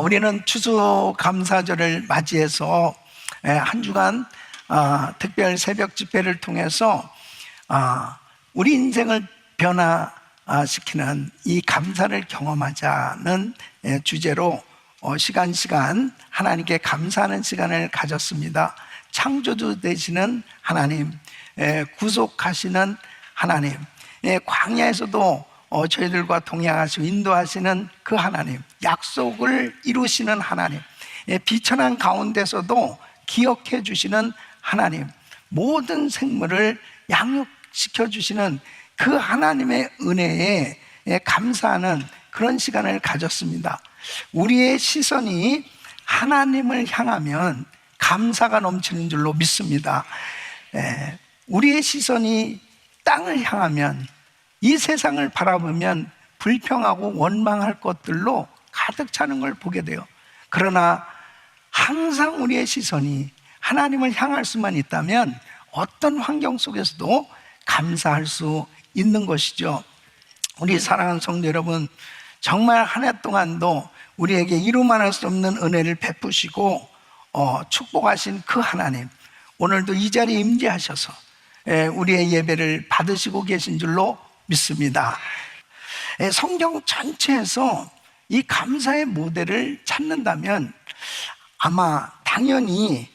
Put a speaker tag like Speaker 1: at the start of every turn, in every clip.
Speaker 1: 우리는 추수감사절을 맞이해서 한 주간 특별 새벽 집회를 통해서 우리 인생을 변화시키는 이 감사를 경험하자는 주제로 시간 하나님께 감사하는 시간을 가졌습니다. 창조주 되시는 하나님, 구속하시는 하나님, 광야에서도 저희들과 동행하시고 인도하시는 그 하나님, 약속을 이루시는 하나님, 비천한 가운데서도 기억해 주시는 하나님, 모든 생물을 양육시켜 주시는 그 하나님의 은혜에 감사하는 그런 시간을 가졌습니다. 우리의 시선이 하나님을 향하면 감사가 넘치는 줄로 믿습니다. 우리의 시선이 땅을 향하면, 이 세상을 바라보면 불평하고 원망할 것들로 가득 차는 걸 보게 돼요. 그러나 항상 우리의 시선이 하나님을 향할 수만 있다면 어떤 환경 속에서도 감사할 수 있는 것이죠. 우리 사랑하는 성도 여러분, 정말 한 해 동안도 우리에게 이루만할 수 없는 은혜를 베푸시고 축복하신 그 하나님, 오늘도 이 자리에 임재하셔서 우리의 예배를 받으시고 계신 줄로 믿습니다. 성경 전체에서 이 감사의 모델을 찾는다면 아마 당연히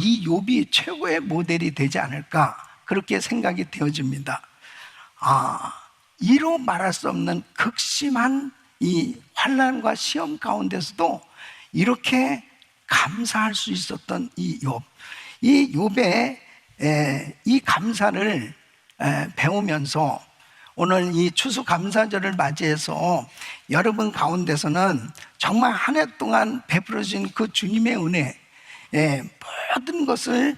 Speaker 1: 이 욥이 최고의 모델이 되지 않을까, 그렇게 생각이 되어집니다. 이로 말할 수 없는 극심한 이 환난과 시험 가운데서도 이렇게 감사할 수 있었던 이 욥, 이 욥의 이 감사를 배우면서 오늘 이 추수감사절을 맞이해서 여러분 가운데서는 정말 한 해 동안 베풀어진 그 주님의 은혜, 모든 것을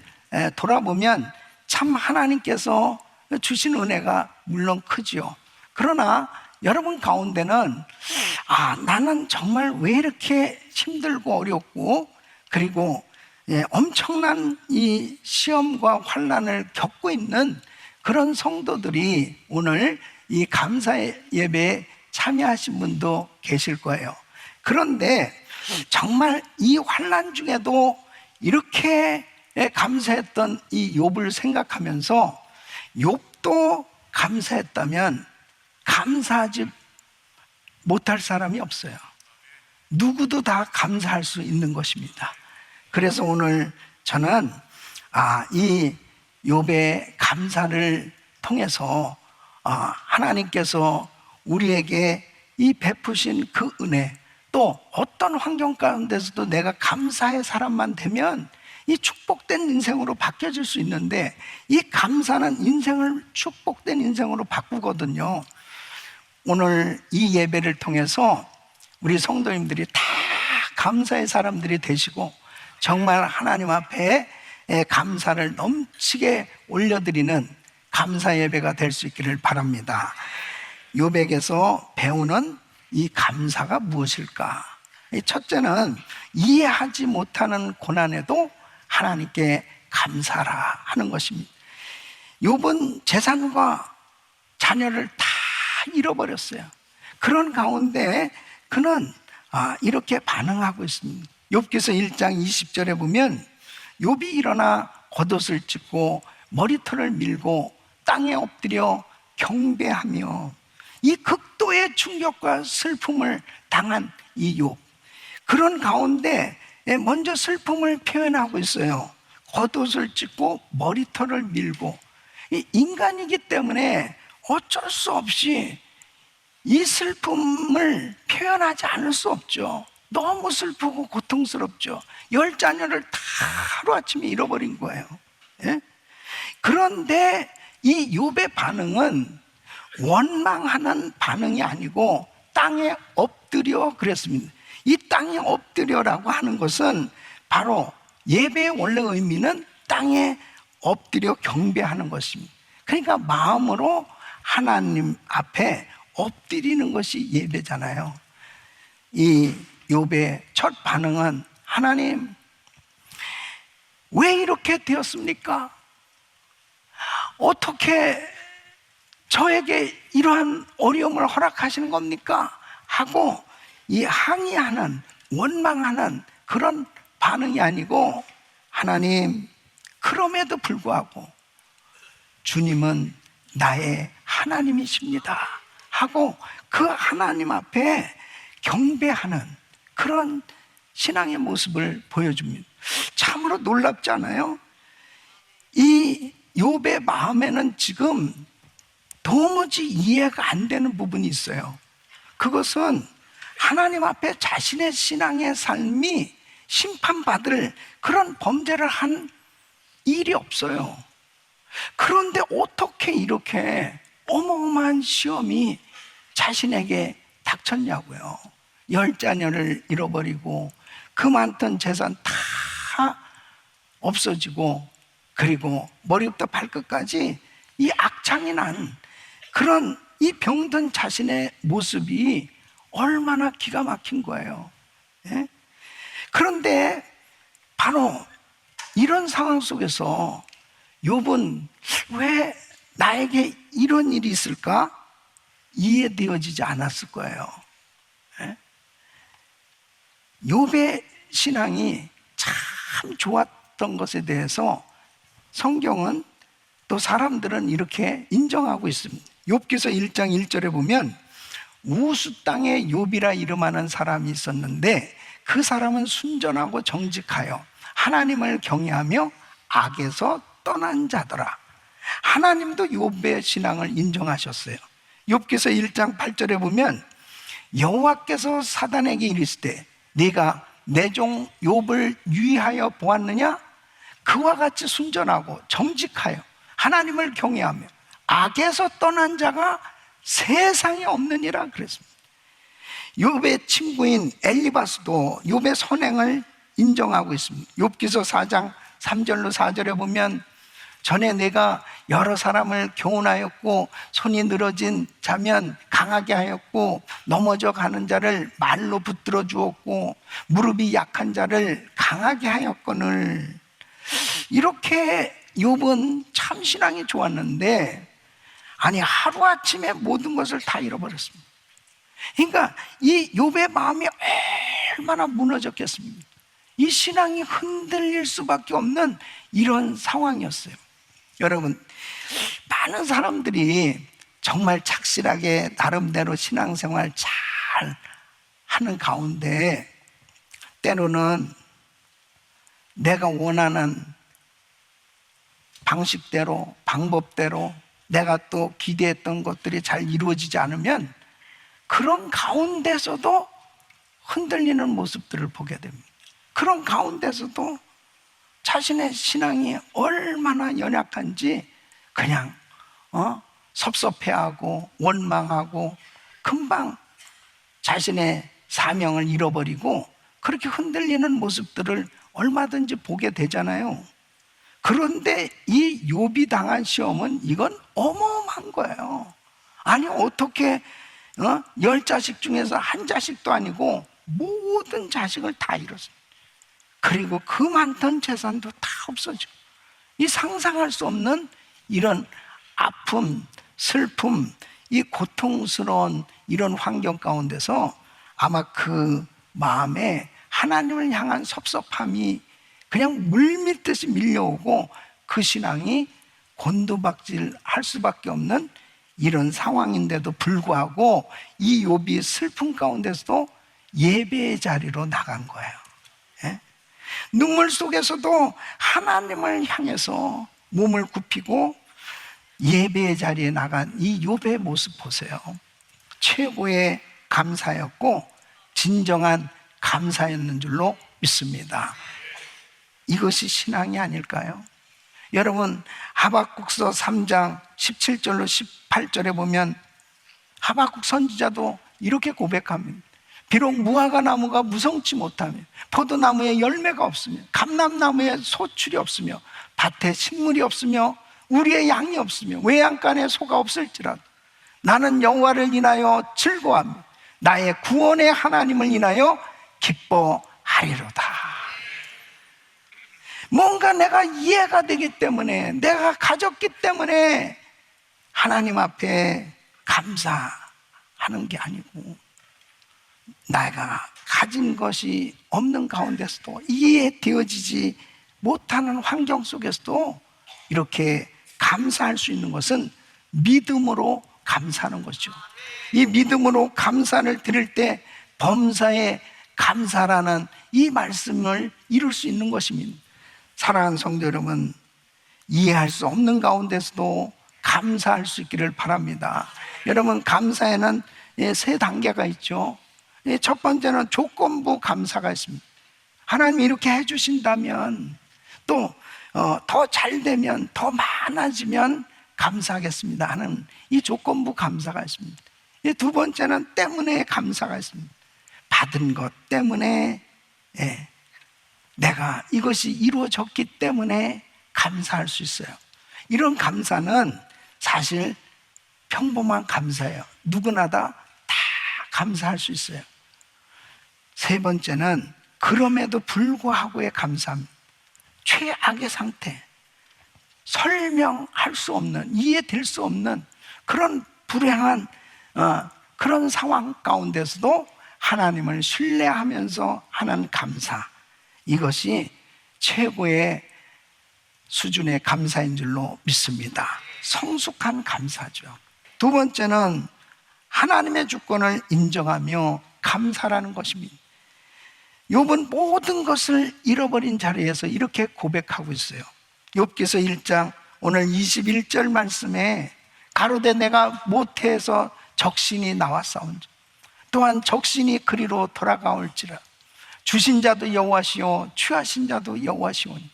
Speaker 1: 돌아보면 참 하나님께서 주신 은혜가 물론 크지요. 그러나 여러분 가운데는 나는 정말 왜 이렇게 힘들고 어렵고, 그리고 엄청난 이 시험과 환난을 겪고 있는 그런 성도들이 오늘 이 감사 예배에 참여하신 분도 계실 거예요. 그런데 정말 이 환난 중에도 이렇게 감사했던 이 욥을 생각하면서 욥도 감사했다면 감사하지 못할 사람이 없어요. 누구도 다 감사할 수 있는 것입니다. 그래서 오늘 저는 이 욥의 감사를 통해서 하나님께서 우리에게 이 베푸신 그 은혜, 또 어떤 환경 가운데서도 내가 감사의 사람만 되면 이 축복된 인생으로 바뀌어질 수 있는데, 이 감사는 인생을 축복된 인생으로 바꾸거든요. 오늘 이 예배를 통해서 우리 성도님들이 다 감사의 사람들이 되시고 정말 하나님 앞에 감사를 넘치게 올려드리는 감사 예배가 될 수 있기를 바랍니다. 욥에게서 배우는 이 감사가 무엇일까? 첫째는 이해하지 못하는 고난에도 하나님께 감사라 하는 것입니다. 욥은 재산과 자녀를 다 잃어버렸어요. 그런 가운데 그는 이렇게 반응하고 있습니다. 욥기서 1장 20절에 보면 욥이 일어나 겉옷을 찢고 머리털을 밀고 땅에 엎드려 경배하며, 이 극도의 충격과 슬픔을 당한 이 욥, 그런 가운데 먼저 슬픔을 표현하고 있어요. 겉옷을 찢고 머리털을 밀고, 인간이기 때문에 어쩔 수 없이 이 슬픔을 표현하지 않을 수 없죠. 너무 슬프고 고통스럽죠. 10자녀를 다 하루아침에 잃어버린 거예요. 그런데 이 욥의 반응은 원망하는 반응이 아니고 땅에 엎드려 그랬습니다. 이 땅에 엎드려라고 하는 것은 바로 예배의 원래 의미는 땅에 엎드려 경배하는 것입니다. 그러니까 마음으로 하나님 앞에 엎드리는 것이 예배잖아요. 이 욥의 첫 반응은, 하나님 왜 이렇게 되었습니까? 어떻게 저에게 이러한 어려움을 허락하시는 겁니까? 하고 이 항의하는, 원망하는 그런 반응이 아니고, 하나님, 그럼에도 불구하고 주님은 나의 하나님이십니다 하고 그 하나님 앞에 경배하는 그런 신앙의 모습을 보여줍니다. 참으로 놀랍지 않아요? 이 욥의 마음에는 지금 도무지 이해가 안 되는 부분이 있어요. 그것은 하나님 앞에 자신의 신앙의 삶이 심판받을 그런 범죄를 한 일이 없어요. 그런데 어떻게 이렇게 어마어마한 시험이 자신에게 닥쳤냐고요. 10자녀를 잃어버리고 그 많던 재산 다 없어지고, 그리고 머리부터 발끝까지 이 악창이 난 그런 이 병든 자신의 모습이 얼마나 기가 막힌 거예요. 예? 그런데 바로 이런 상황 속에서 욥은 왜 나에게 이런 일이 있을까? 이해되어지지 않았을 거예요. 예? 욥의 신앙이 참 좋았던 것에 대해서 성경은, 또 사람들은 이렇게 인정하고 있습니다. 욥기서 1장 1절에 보면 우스 땅에 욥이라 이름하는 사람이 있었는데 그 사람은 순전하고 정직하여 하나님을 경외하며 악에서 떠난 자더라. 하나님도 욥의 신앙을 인정하셨어요. 욥기서 1장 8절에 보면 여호와께서 사단에게 이르시되 네가 내 종 욥을 유의하여 보았느냐? 그와 같이 순전하고 정직하여 하나님을 경외하며 악에서 떠난 자가 세상에 없느니라 그랬습니다. 욥의 친구인 엘리바스도 욥의 선행을 인정하고 있습니다. 욥기서 4장 3절로 4절에 보면 전에 내가 여러 사람을 교훈하였고 손이 늘어진 자면 강하게 하였고 넘어져 가는 자를 말로 붙들어 주었고 무릎이 약한 자를 강하게 하였거늘. 이렇게 욥은 참 신앙이 좋았는데, 아니 하루아침에 모든 것을 다 잃어버렸습니다. 그러니까 이 욥의 마음이 얼마나 무너졌겠습니까? 이 신앙이 흔들릴 수밖에 없는 이런 상황이었어요. 여러분, 많은 사람들이 정말 착실하게 나름대로 신앙생활 잘 하는 가운데 때로는 내가 원하는 방식대로, 방법대로 내가 또 기대했던 것들이 잘 이루어지지 않으면 그런 가운데서도 흔들리는 모습들을 보게 됩니다. 그런 가운데서도 자신의 신앙이 얼마나 연약한지 그냥 섭섭해하고 원망하고 금방 자신의 사명을 잃어버리고 그렇게 흔들리는 모습들을 얼마든지 보게 되잖아요. 그런데 이 욥이 당한 시험은 이건 어마어마한 거예요. 아니 어떻게 10자식 중에서 한 자식도 아니고 모든 자식을 다 잃었어요. 그리고 그 많던 재산도 다 없어지고, 이 상상할 수 없는 이런 아픔, 슬픔, 이 고통스러운 이런 환경 가운데서 아마 그 마음에 하나님을 향한 섭섭함이 그냥 물밀듯이 밀려오고 그 신앙이 곤두박질할 수밖에 없는 이런 상황인데도 불구하고 이 욥이 슬픔 가운데서도 예배의 자리로 나간 거예요. 예? 눈물 속에서도 하나님을 향해서 몸을 굽히고 예배의 자리에 나간 이 욥의 모습 보세요. 최고의 감사였고 진정한 감사였는 줄로 믿습니다. 이것이 신앙이 아닐까요? 여러분, 하박국서 3장 17절로 18절에 보면 하박국 선지자도 이렇게 고백합니다. 비록 무화과 나무가 무성치 못하며 포도나무에 열매가 없으며 감람나무에 소출이 없으며 밭에 식물이 없으며 우리의 양이 없으며 외양간에 소가 없을지라도 나는 여호와를 인하여 즐거워하며 나의 구원의 하나님을 인하여 기뻐하리로다. 뭔가 내가 이해가 되기 때문에, 내가 가졌기 때문에 하나님 앞에 감사하는 게 아니고 내가 가진 것이 없는 가운데서도, 이해되어지지 못하는 환경 속에서도 이렇게 감사할 수 있는 것은 믿음으로 감사하는 것이죠. 이 믿음으로 감사를 드릴 때 범사에 감사라는 이 말씀을 이룰 수 있는 것입니다. 사랑하는 성도 여러분, 이해할 수 없는 가운데서도 감사할 수 있기를 바랍니다. 여러분, 감사에는 세 단계가 있죠. 첫 번째는 조건부 감사가 있습니다. 하나님이 이렇게 해주신다면, 또 더 잘 되면, 더 많아지면 감사하겠습니다 하는 이 조건부 감사가 있습니다. 두 번째는 때문에 감사가 있습니다. 받은 것 때문에, 내가 이것이 이루어졌기 때문에 감사할 수 있어요. 이런 감사는 사실 평범한 감사예요. 누구나 다 감사할 수 있어요. 세 번째는 그럼에도 불구하고의 감사입니다. 최악의 상태, 설명할 수 없는, 이해될 수 없는 그런 불행한 그런 상황 가운데서도 하나님을 신뢰하면서 하는 감사, 이것이 최고의 수준의 감사인 줄로 믿습니다. 성숙한 감사죠. 두 번째는 하나님의 주권을 인정하며 감사라는 것입니다. 욥은 모든 것을 잃어버린 자리에서 이렇게 고백하고 있어요. 욥기서 1장 오늘 21절 말씀에 가로되 내가 모태에서 적신이 나왔사온지 또한 적신이 그리로 돌아가올지라 주신 자도 여호와시오 취하신 자도 여호와시오니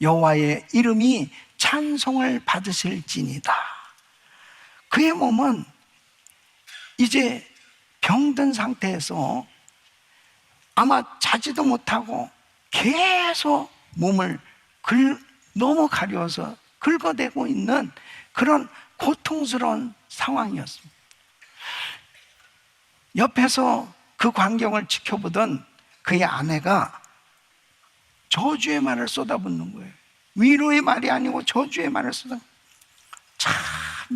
Speaker 1: 여호와의 이름이 찬송을 받으실지니다. 그의 몸은 이제 병든 상태에서 아마 자지도 못하고 계속 몸을 너무 가려워서 긁어대고 있는 그런 고통스러운 상황이었습니다. 옆에서 그 광경을 지켜보던 그의 아내가 저주의 말을 쏟아붓는 거예요. 위로의 말이 아니고 저주의 말을 참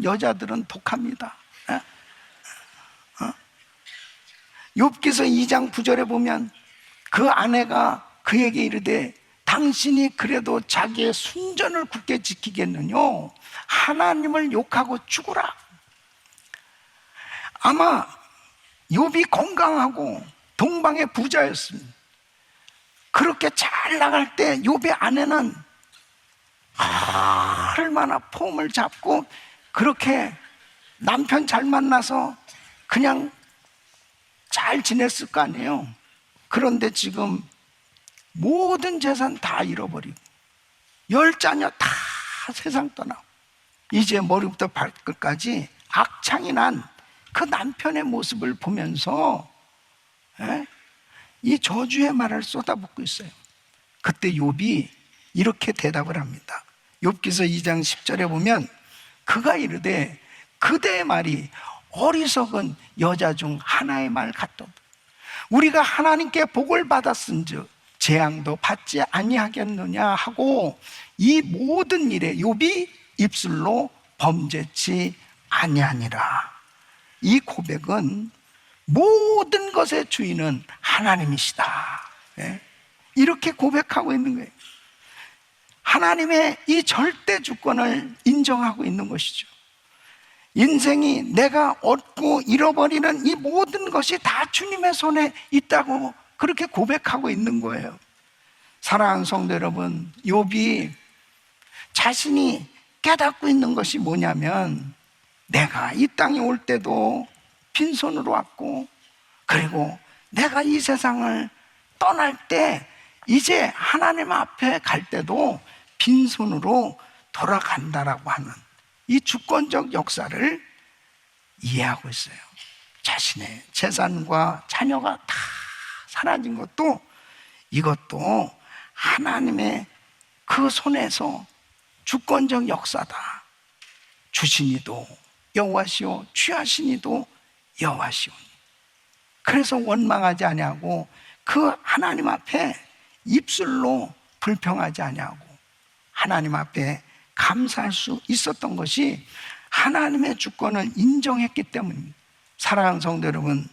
Speaker 1: 여자들은 독합니다. 욥기서 2장 9절에 보면 그 아내가 그에게 이르되 당신이 그래도 자기의 순전을 굳게 지키겠느뇨? 하나님을 욕하고 죽으라. 아마 욥이 건강하고 동방의 부자였습니다. 그렇게 잘 나갈 때 욥의 아내는 얼마나 폼을 잡고 그렇게 남편 잘 만나서 그냥 잘 지냈을 거 아니에요. 그런데 지금 모든 재산 다 잃어버리고 10자녀 다 세상 떠나고 이제 머리부터 발끝까지 악창이 난 그 남편의 모습을 보면서 이 저주의 말을 쏟아붓고 있어요. 그때 욥이 이렇게 대답을 합니다. 욥기서 2장 10절에 보면 그가 이르되 그대의 말이 어리석은 여자 중 하나의 말 같도다. 우리가 하나님께 복을 받았은즉 재앙도 받지 아니하겠느냐 하고 이 모든 일에 욥이 입술로 범죄치 아니하니라. 이 고백은 모든 것의 주인은 하나님이시다. 이렇게 고백하고 있는 거예요. 하나님의 이 절대 주권을 인정하고 있는 것이죠. 인생이 내가 얻고 잃어버리는 이 모든 것이 다 주님의 손에 있다고 그렇게 고백하고 있는 거예요. 사랑하는 성도 여러분, 욥이 자신이 깨닫고 있는 것이 뭐냐면 내가 이 땅에 올 때도 빈손으로 왔고 그리고 내가 이 세상을 떠날 때 이제 하나님 앞에 갈 때도 빈손으로 돌아간다라고 하는 이 주권적 역사를 이해하고 있어요. 자신의 재산과 자녀가 다 사라진 것도 이것도 하나님의 그 손에서 주권적 역사다. 주시니도 여호와시오 취하시니도 여호와시오니. 그래서 원망하지 아니하고 그 하나님 앞에 입술로 불평하지 아니하고 하나님 앞에 감사할 수 있었던 것이 하나님의 주권을 인정했기 때문입니다. 사랑하는 성도 여러분,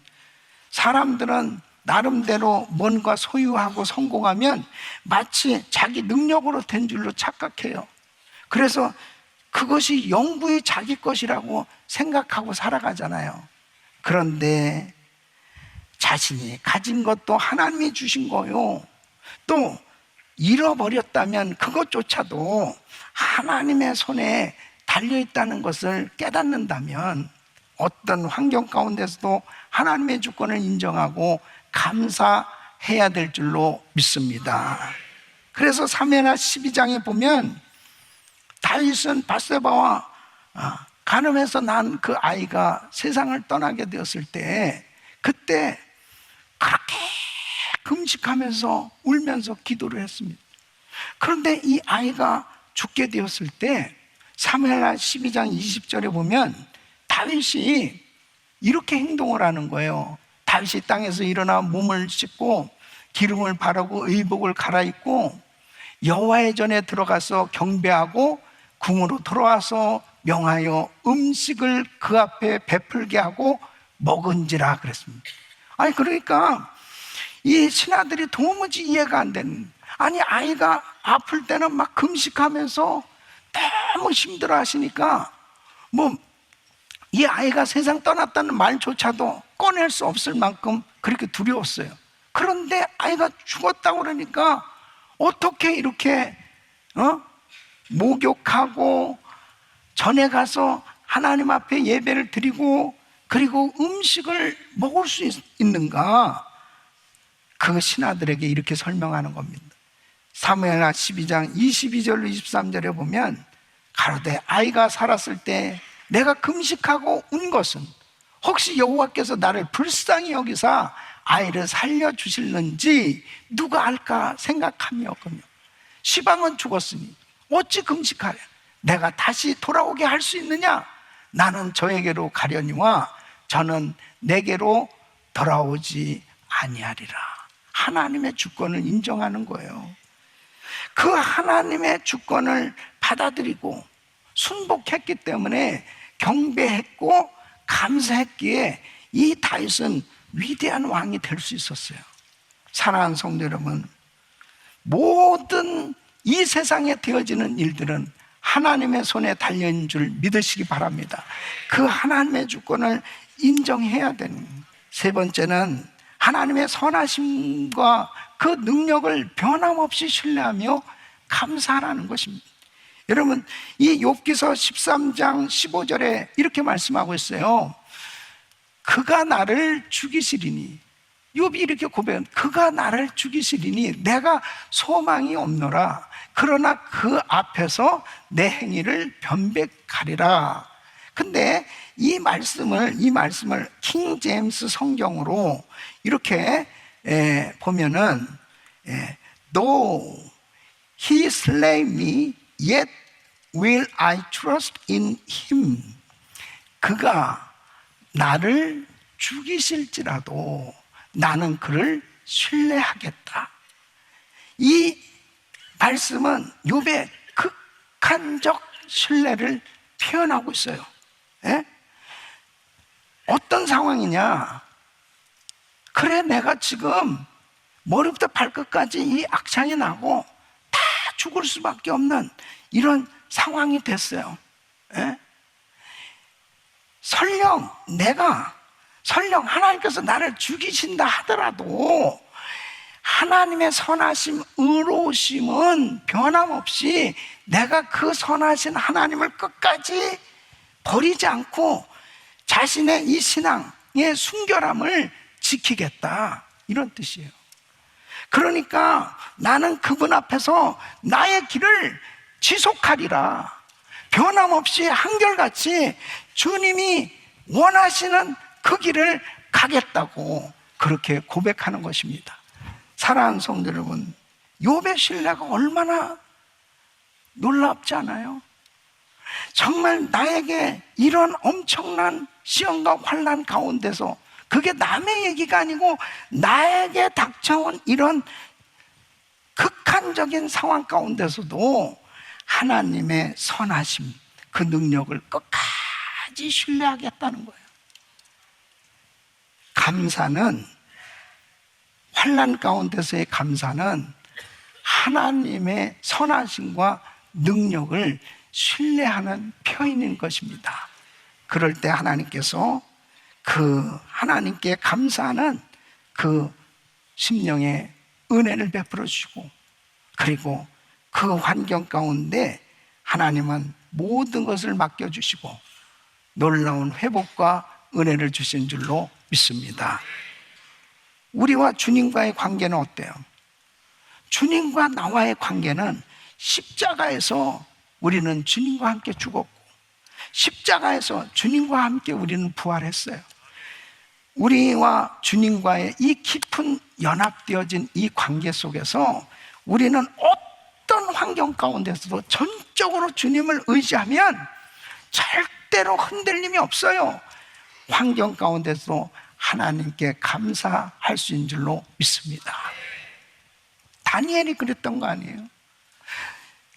Speaker 1: 사람들은 나름대로 뭔가 소유하고 성공하면 마치 자기 능력으로 된 줄로 착각해요. 그래서 그것이 영구히 자기 것이라고 생각하고 살아가잖아요. 그런데 자신이 가진 것도 하나님이 주신 거요. 또 잃어버렸다면 그것조차도 하나님의 손에 달려있다는 것을 깨닫는다면 어떤 환경 가운데서도 하나님의 주권을 인정하고 감사해야 될 줄로 믿습니다. 그래서 사무엘하 12장에 보면 다윗은 밧세바와 간음해서 난 그 아이가 세상을 떠나게 되었을 때 그때 그렇게 금식하면서 울면서 기도를 했습니다. 그런데 이 아이가 죽게 되었을 때 사무엘하 12장 20절에 보면 다윗이 이렇게 행동을 하는 거예요. 다윗이 땅에서 일어나 몸을 씻고 기름을 바르고 의복을 갈아입고 여호와의 전에 들어가서 경배하고 궁으로 돌아와서 명하여 음식을 그 앞에 베풀게 하고 먹은지라 그랬습니다. 아니 그러니까 이 신하들이 도무지 이해가 안 되는, 아니 아이가 아플 때는 막 금식하면서 너무 힘들어 하시니까 뭐 이 아이가 세상 떠났다는 말조차도 꺼낼 수 없을 만큼 그렇게 두려웠어요. 그런데 아이가 죽었다고 그러니까 어떻게 이렇게 목욕하고 전에 가서 하나님 앞에 예배를 드리고 그리고 음식을 먹을 수 있는가? 그 신하들에게 이렇게 설명하는 겁니다. 사무엘하 12장 22절로 23절에 보면 가로되 아이가 살았을 때 내가 금식하고 운 것은 혹시 여호와께서 나를 불쌍히 여기사 아이를 살려주실는지 누가 알까 생각함이었거든요. 시방은 죽었으니 어찌 금식하랴? 내가 다시 돌아오게 할 수 있느냐? 나는 저에게로 가려니와 저는 내게로 돌아오지 아니하리라. 하나님의 주권을 인정하는 거예요. 그 하나님의 주권을 받아들이고 순복했기 때문에 경배했고 감사했기에 이 다윗은 위대한 왕이 될 수 있었어요. 사랑하는 성도 여러분, 모든 이 세상에 되어지는 일들은 하나님의 손에 달려있는 줄 믿으시기 바랍니다. 그 하나님의 주권을 인정해야 되는. 세 번째는 하나님의 선하심과 그 능력을 변함없이 신뢰하며 감사하라는 것입니다. 여러분, 이 욥기서 13장 15절에 이렇게 말씀하고 있어요. 그가 나를 죽이시리니, 욥이 이렇게 고백한, 그가 나를 죽이시리니 내가 소망이 없노라. 그러나 그 앞에서 내 행위를 변백하리라. 근데 이 말씀을 킹 제임스 성경으로 이렇게 보면은 Though he slay me, yet will I trust in him. 그가 나를 죽이실지라도 나는 그를 신뢰하겠다. 이 말씀은 욥의 극한적 신뢰를 표현하고 있어요. 예? 어떤 상황이냐? 그래, 내가 지금 머리부터 발끝까지 이 악창이 나고 다 죽을 수밖에 없는 이런 상황이 됐어요. 예? 설령 하나님께서 나를 죽이신다 하더라도 하나님의 선하심, 의로우심은 변함없이 내가 그 선하신 하나님을 끝까지 버리지 않고 자신의 이 신앙의 순결함을 지키겠다, 이런 뜻이에요. 그러니까 나는 그분 앞에서 나의 길을 지속하리라. 변함없이 한결같이 주님이 원하시는 그 길을 가겠다고 그렇게 고백하는 것입니다. 사랑하는 성도 여러분, 욥의 신뢰가 얼마나 놀랍지 않아요? 정말 나에게 이런 엄청난 시험과 환난 가운데서, 그게 남의 얘기가 아니고 나에게 닥쳐온 이런 극한적인 상황 가운데서도 하나님의 선하심, 그 능력을 끝까지 신뢰하겠다는 거예요. 감사는, 환난 가운데서의 감사는 하나님의 선하심과 능력을 신뢰하는 표현인 것입니다. 그럴 때 하나님께서 그 하나님께 감사하는 그 심령에 은혜를 베풀어 주시고, 그리고 그 환경 가운데 하나님은 모든 것을 맡겨주시고 놀라운 회복과 은혜를 주신 줄로 믿습니다. 우리와 주님과의 관계는 어때요? 주님과 나와의 관계는 십자가에서 우리는 주님과 함께 죽었고, 십자가에서 주님과 함께 우리는 부활했어요. 우리와 주님과의 이 깊은 연합되어진 이 관계 속에서 우리는 어떤 환경 가운데서도 전적으로 주님을 의지하면 절대로 흔들림이 없어요. 환경 가운데서도 하나님께 감사할 수 있는 줄로 믿습니다. 다니엘이 그랬던 거 아니에요?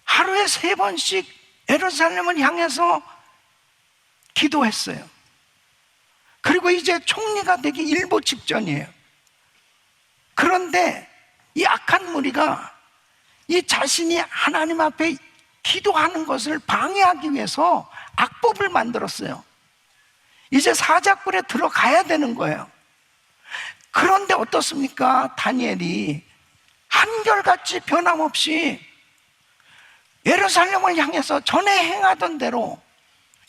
Speaker 1: 하루에 3번씩 예루살렘을 향해서 기도했어요. 그리고 이제 총리가 되기 일보 직전이에요. 그런데 이 악한 무리가 이 자신이 하나님 앞에 기도하는 것을 방해하기 위해서 악법을 만들었어요. 이제 사자굴에 들어가야 되는 거예요. 그런데 어떻습니까? 다니엘이 한결같이 변함없이 예루살렘을 향해서 전에 행하던 대로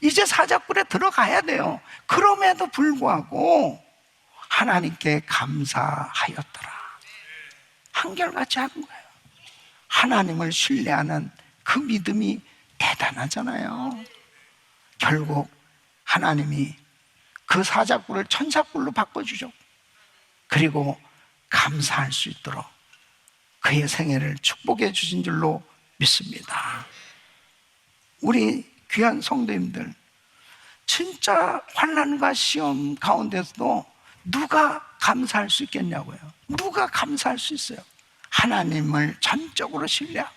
Speaker 1: 이제 사자굴에 들어가야 돼요. 그럼에도 불구하고 하나님께 감사하였더라. 한결같이 한 거예요. 하나님을 신뢰하는 그 믿음이 대단하잖아요. 결국 하나님이 그 사자굴을 천사굴로 바꿔주죠. 그리고 감사할 수 있도록 그의 생애를 축복해 주신 줄로 믿습니다. 우리 귀한 성도님들, 진짜 환난과 시험 가운데서도 누가 감사할 수 있겠냐고요. 누가 감사할 수 있어요? 하나님을 전적으로 신뢰하고,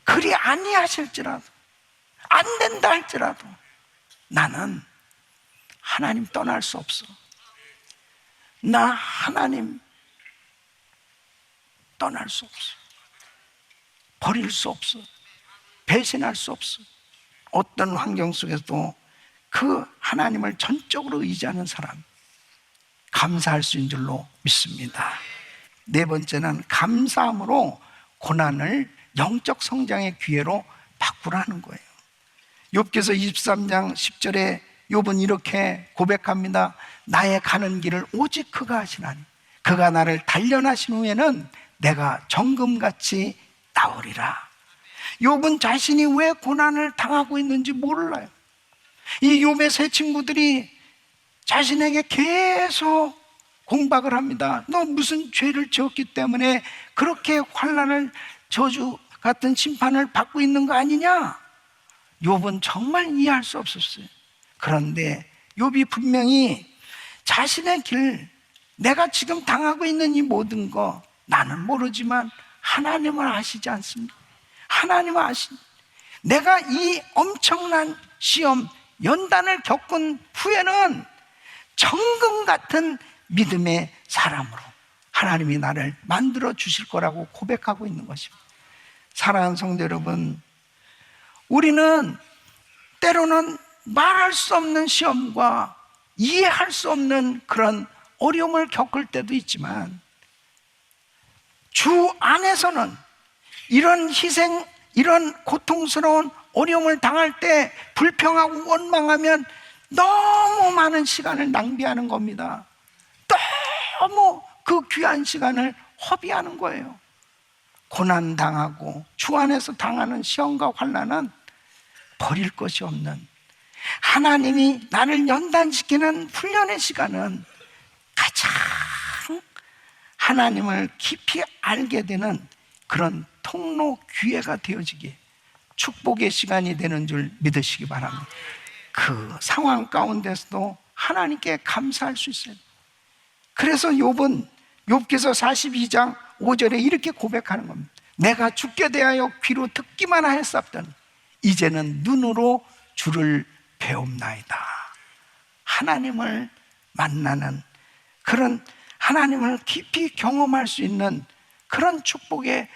Speaker 1: 그리 아니하실지라도, 안 된다 할지라도 나는 하나님 떠날 수 없어. 나 하나님 떠날 수 없어. 버릴 수 없어. 배신할 수 없어. 어떤 환경 속에서도 그 하나님을 전적으로 의지하는 사람, 감사할 수 있는 줄로 믿습니다. 4번째는 감사함으로 고난을 영적 성장의 기회로 바꾸라는 거예요. 욥기서 23장 10절에 욥은 이렇게 고백합니다. 나의 가는 길을 오직 그가 하시나니 그가 나를 단련하신 후에는 내가 정금같이 나오리라. 욥은 자신이 왜 고난을 당하고 있는지 몰라요. 이 욥의 세 친구들이 자신에게 계속 공박을 합니다. 너 무슨 죄를 지었기 때문에 그렇게 환난을, 저주 같은 심판을 받고 있는 거 아니냐? 욥은 정말 이해할 수 없었어요. 그런데 욥이 분명히 자신의 길, 내가 지금 당하고 있는 이 모든 거 나는 모르지만 하나님은 아시지 않습니까? 하나님은 아십니다. 내가 이 엄청난 시험, 연단을 겪은 후에는 정금 같은 믿음의 사람으로 하나님이 나를 만들어 주실 거라고 고백하고 있는 것입니다. 사랑하는 성도 여러분, 우리는 때로는 말할 수 없는 시험과 이해할 수 없는 그런 어려움을 겪을 때도 있지만, 주 안에서는 이런 희생, 이런 고통스러운 어려움을 당할 때 불평하고 원망하면 너무 많은 시간을 낭비하는 겁니다. 너무 그 귀한 시간을 허비하는 거예요. 고난당하고 주 안에서 당하는 시험과 환난은 버릴 것이 없는, 하나님이 나를 연단시키는 훈련의 시간은 가장 하나님을 깊이 알게 되는 그런 통로, 기회가 되어지기에 축복의 시간이 되는 줄 믿으시기 바랍니다. 그 상황 가운데서도 하나님께 감사할 수 있어요. 그래서 욥은 욥기서 42장 5절에 이렇게 고백하는 겁니다. 내가 죽게 대하여 귀로 듣기만 하였었더니 이제는 눈으로 주를 배움나이다. 하나님을 만나는 그런 하나님을 깊이 경험할 수 있는 그런 축복의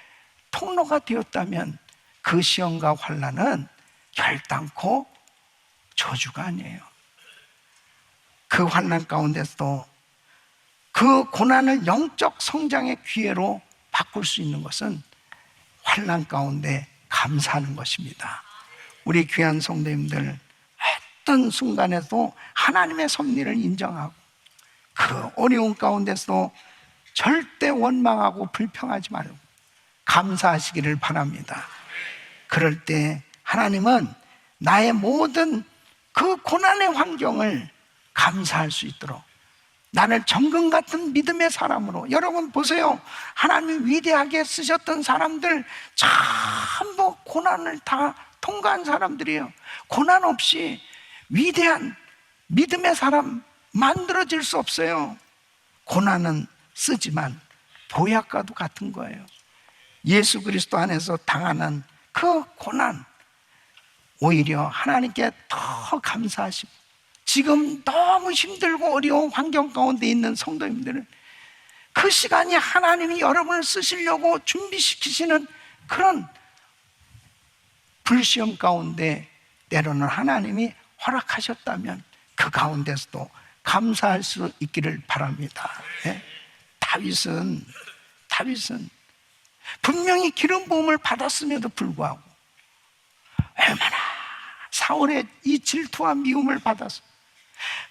Speaker 1: 통로가 되었다면 그 시험과 환난은 결단코 저주가 아니에요. 그 환난 가운데서도 그 고난을 영적 성장의 기회로 바꿀 수 있는 것은 환난 가운데 감사하는 것입니다. 우리 귀한 성도님들, 어떤 순간에도 하나님의 섭리를 인정하고 그 어려운 가운데서도 절대 원망하고 불평하지 말고 감사하시기를 바랍니다. 그럴 때 하나님은 나의 모든 그 고난의 환경을 감사할 수 있도록 나를 정금 같은 믿음의 사람으로, 여러분 보세요, 하나님이 위대하게 쓰셨던 사람들 전부 고난을 다 통과한 사람들이에요. 고난 없이 위대한 믿음의 사람 만들어질 수 없어요. 고난은 쓰지만 보약과도 같은 거예요. 예수 그리스도 안에서 당하는 그 고난, 오히려 하나님께 더 감사하시고, 지금 너무 힘들고 어려운 환경 가운데 있는 성도님들은 그 시간이 하나님이 여러분을 쓰시려고 준비시키시는 그런 불시험 가운데 때로는 하나님이 허락하셨다면 그 가운데서도 감사할 수 있기를 바랍니다. 예? 다윗은 분명히 기름 부음을 받았음에도 불구하고 얼마나 사울의 이 질투와 미움을 받아서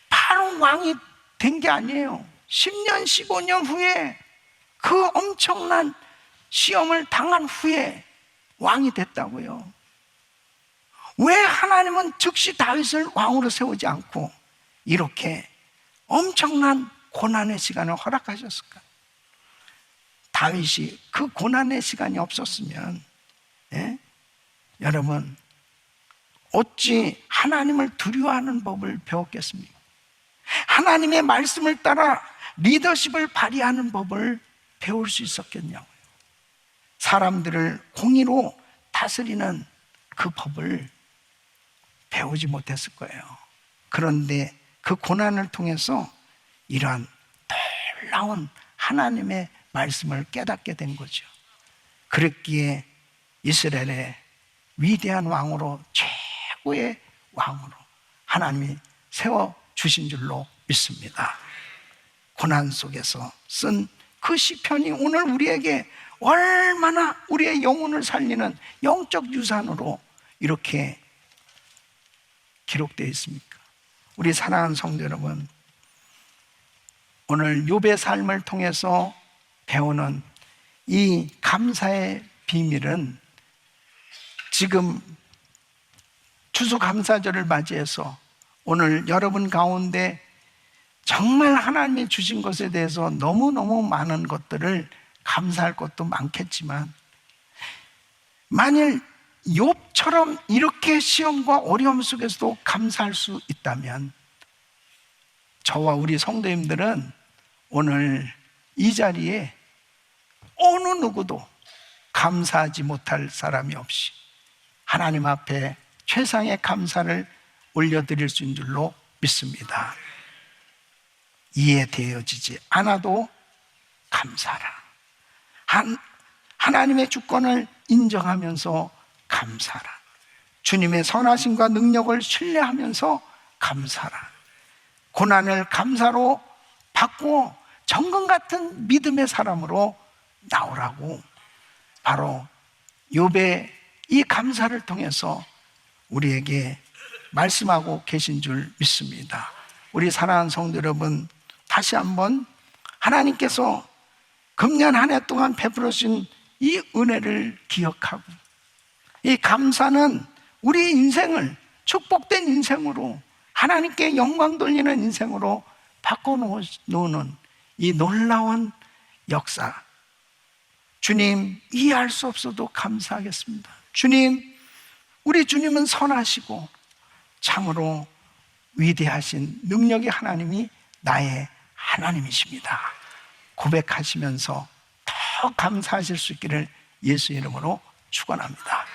Speaker 1: 바로 왕이 된 게 아니에요. 10년 15년 후에 그 엄청난 시험을 당한 후에 왕이 됐다고요. 왜 하나님은 즉시 다윗을 왕으로 세우지 않고 이렇게 엄청난 고난의 시간을 허락하셨을까? 다윗이 그 고난의 시간이 없었으면, 예? 여러분 어찌 하나님을 두려워하는 법을 배웠겠습니까? 하나님의 말씀을 따라 리더십을 발휘하는 법을 배울 수 있었겠냐고요. 사람들을 공의로 다스리는 그 법을 배우지 못했을 거예요. 그런데 그 고난을 통해서 이러한 놀라운 하나님의 말씀을 깨닫게 된 거죠. 그랬기에 이스라엘의 위대한 왕으로, 최고의 왕으로 하나님이 세워주신 줄로 믿습니다. 고난 속에서 쓴 그 시편이 오늘 우리에게 얼마나 우리의 영혼을 살리는 영적 유산으로 이렇게 기록되어 있습니까? 우리 사랑하는 성도 여러분, 오늘 욥의 삶을 통해서 배우는 이 감사의 비밀은 지금 추수감사절을 맞이해서 오늘 여러분 가운데 정말 하나님이 주신 것에 대해서 너무너무 많은 것들을 감사할 것도 많겠지만, 만일 욥처럼 이렇게 시험과 어려움 속에서도 감사할 수 있다면 저와 우리 성도님들은 오늘 이 자리에 어느 누구도 감사하지 못할 사람이 없이 하나님 앞에 최상의 감사를 올려드릴 수 있는 줄로 믿습니다. 이해되어지지 않아도 감사하라. 하나님의 주권을 인정하면서 감사하라. 주님의 선하심과 능력을 신뢰하면서 감사하라. 고난을 감사로 바꾸어 정금 같은 믿음의 사람으로 나오라고 바로 욥의 이 감사를 통해서 우리에게 말씀하고 계신 줄 믿습니다. 우리 사랑하는 성도 여러분, 다시 한번 하나님께서 금년 한 해 동안 베풀으신 이 은혜를 기억하고, 이 감사는 우리 인생을 축복된 인생으로, 하나님께 영광 돌리는 인생으로 바꿔놓는 이 놀라운 역사, 주님 이해할 수 없어도 감사하겠습니다. 주님, 우리 주님은 선하시고 참으로 위대하신 능력의 하나님이 나의 하나님이십니다. 고백하시면서 더 감사하실 수 있기를 예수 이름으로 축원합니다.